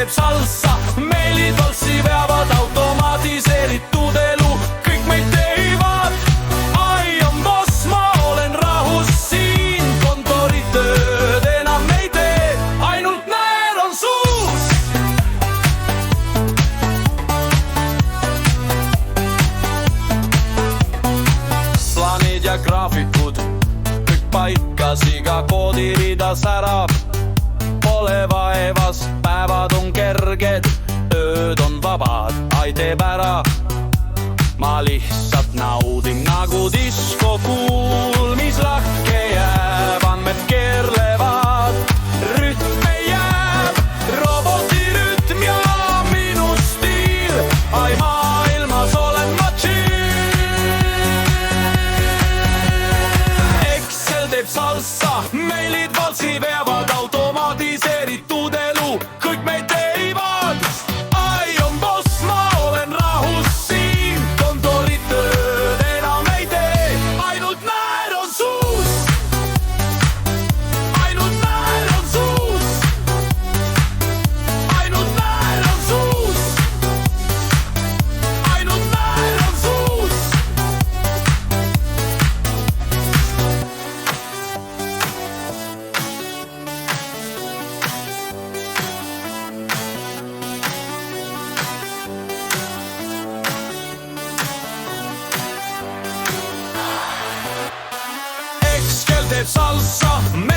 teeb salsa, meilid valssi veavad, automatiseeritud elu, kõik meid teevad. I am boss, ma olen rahus siin, kontoritööd enam ei tee, ainult näer on suus. plaanid ja graafikud, kõik paikas, iga koodirida särab. Pole vaevas, päevad on kerged, ööd on vabad, ai teeb ära. ma lihtsalt naudin nagu disko kuulmislahke jääb, andmed keerlevad, rütm ei jääb, roboti rütm ja minu stiil, ai maailmas olen ma chill. Excel teeb salsa, meilid valsi veavad, automatiseeritud elu, kõik meid teevad. I on boss, ma olen rahus siin, kontoritööd enam ei tee, ainult näer on suus. ainult näer on suus. ainult näer on suus. ainult näer on suus. Excel teeb salsa.